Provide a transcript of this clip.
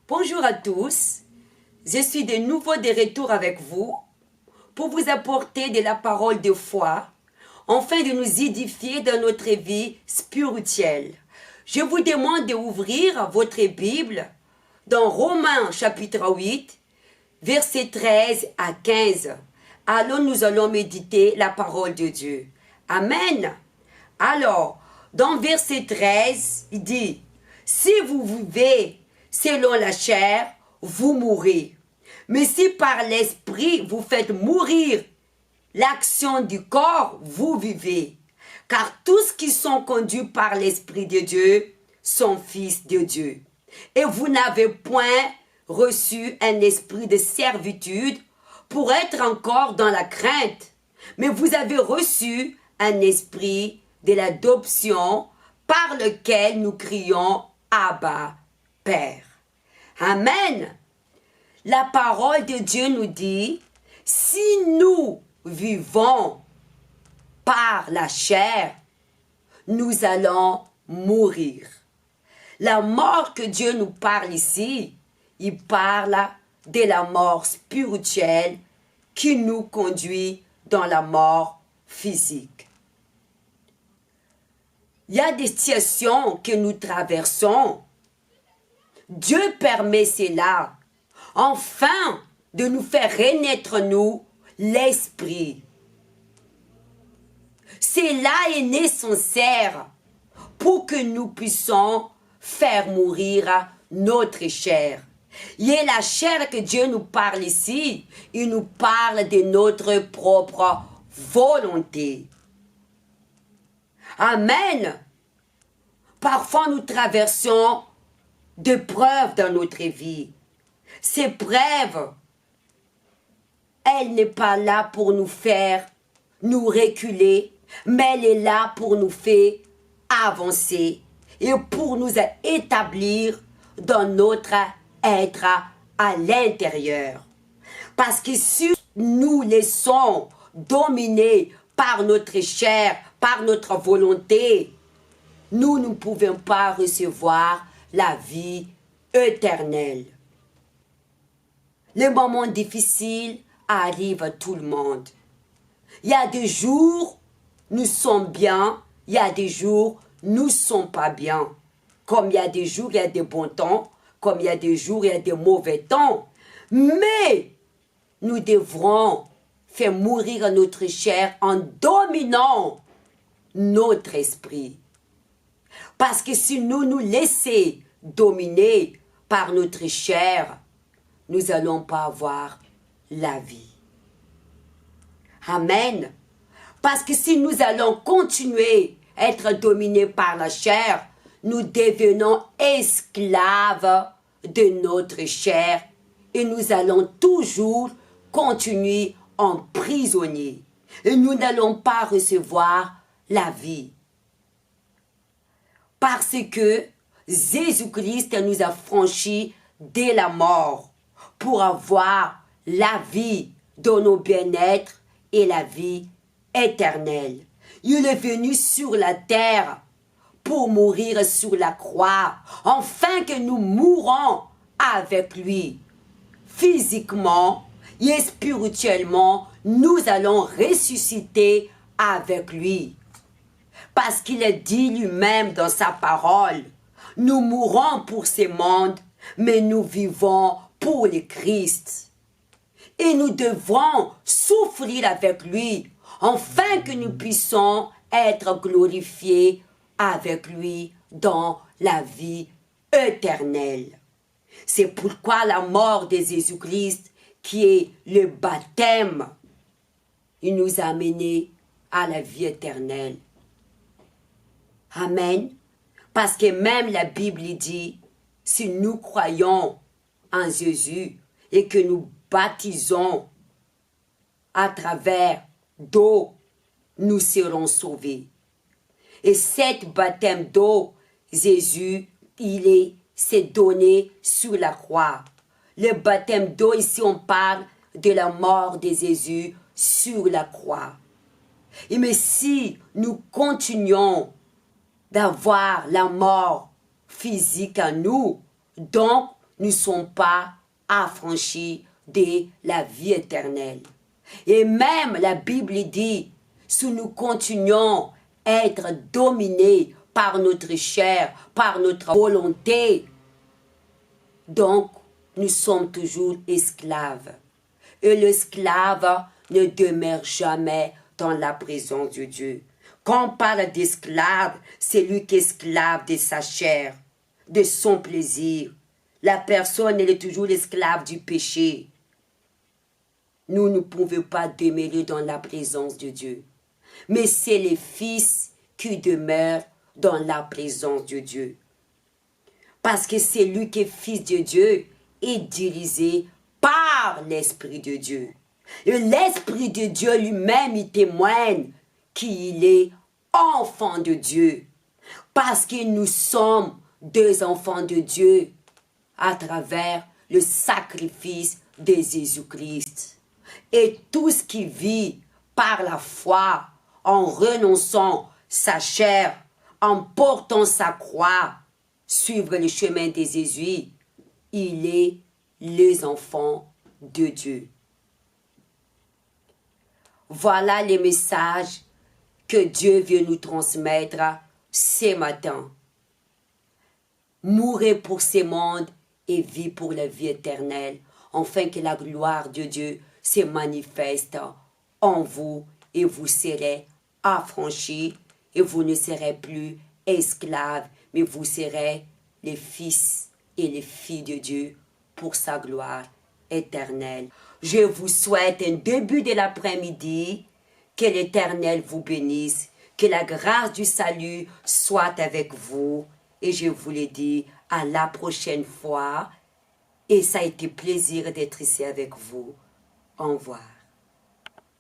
Bonjour à tous, je suis de nouveau de retour avec vous pour vous apporter de la parole de foi afin de nous édifier dans notre vie spirituelle. Je vous demande d'ouvrir votre Bible dans Romains chapitre 8, versets 13 à 15. Alors nous allons méditer la parole de Dieu. Amen. Alors, dans verset 13, il dit, « Si vous vivez selon la chair, vous mourrez. Mais si par l'esprit vous faites mourir l'action du corps, vous vivez. Car tous qui sont conduits par l'Esprit de Dieu sont fils de Dieu. Et vous n'avez point reçu un esprit de servitude pour être encore dans la crainte, mais vous avez reçu un esprit de l'adoption par lequel nous crions Abba, Père. Amen. La parole de Dieu nous dit, si nous vivons par la chair, nous allons mourir. La mort que Dieu nous parle ici, il parle de la mort spirituelle qui nous conduit dans la mort physique. Il y a des situations que nous traversons. Dieu permet cela, afin de nous faire renaître nous l'esprit. Cela est nécessaire pour que nous puissions faire mourir notre chair. Et la chair que Dieu nous parle ici, il nous parle de notre propre volonté. Amen. Parfois nous traversons de preuves dans notre vie. Ces preuves, elle n'est pas là pour nous faire nous reculer, mais elle est là pour nous faire avancer et pour nous établir dans notre être à l'intérieur. Parce que si nous laissons dominer par notre chair, par notre volonté, nous ne pouvons pas recevoir la vie éternelle. Les moments difficiles arrivent à tout le monde. Il y a des jours, nous sommes bien, il y a des jours, nous ne sommes pas bien. Comme il y a des jours, il y a des bons temps, comme il y a des jours, il y a des mauvais temps. Mais nous devrons faire mourir notre chair en dominant notre esprit. Parce que si nous nous laissons dominer par notre chair, nous n'allons pas avoir la vie. Amen. Parce que si nous allons continuer à être dominés par la chair, nous devenons esclaves de notre chair et nous allons toujours continuer en prisonnier. Et nous n'allons pas recevoir la vie. Parce que Jésus-Christ nous a franchis de la mort pour avoir la vie dans nos bien-être et la vie éternelle. Il est venu sur la terre pour mourir sur la croix, afin que nous mourons avec lui. Physiquement et spirituellement, nous allons ressusciter avec lui. Parce qu'il a dit lui-même dans sa parole, nous mourons pour ce monde, mais nous vivons pour le Christ. Et nous devons souffrir avec lui, afin que nous puissions être glorifiés avec lui dans la vie éternelle. C'est pourquoi la mort de Jésus-Christ, qui est le baptême, il nous a amenés à la vie éternelle. Amen. Parce que même la Bible dit, si nous croyons en Jésus et que nous baptisons à travers d'eau, nous serons sauvés. Et cet baptême d'eau, Jésus, s'est donné sur la croix. Le baptême d'eau, ici on parle de la mort de Jésus sur la croix. Et mais si nous continuons d'avoir la mort physique en nous, donc ne sommes pas affranchis de la vie éternelle. Et même la Bible dit, si nous continuons à être dominés par notre chair, par notre volonté, donc nous sommes toujours esclaves. Et l'esclave ne demeure jamais dans la présence de Dieu. Quand on parle d'esclave, c'est lui qui est esclave de sa chair, de son plaisir. La personne, elle est toujours l'esclave du péché. Nous ne pouvons pas demeurer dans la présence de Dieu. Mais c'est les fils qui demeurent dans la présence de Dieu. Parce que c'est lui qui est fils de Dieu et dirigé par l'Esprit de Dieu. Et l'Esprit de Dieu lui-même, il témoigne qu'il est enfant de Dieu. Parce que nous sommes deux enfants de Dieu à travers le sacrifice de Jésus-Christ. Et tout ce qui vit par la foi, en renonçant sa chair, en portant sa croix, suivre le chemin de Jésus, il est les enfants de Dieu. Voilà les messages que Dieu veut nous transmettre ce matin. Mourir pour ce monde et vivre pour la vie éternelle, afin que la gloire de Dieu se manifeste en vous et vous serez affranchis et vous ne serez plus esclaves, mais vous serez les fils et les filles de Dieu pour sa gloire éternelle. Je vous souhaite un début de l'après-midi, que l'Éternel vous bénisse, que la grâce du salut soit avec vous. Et je vous le dis, à la prochaine fois. Et ça a été plaisir d'être ici avec vous. Au revoir.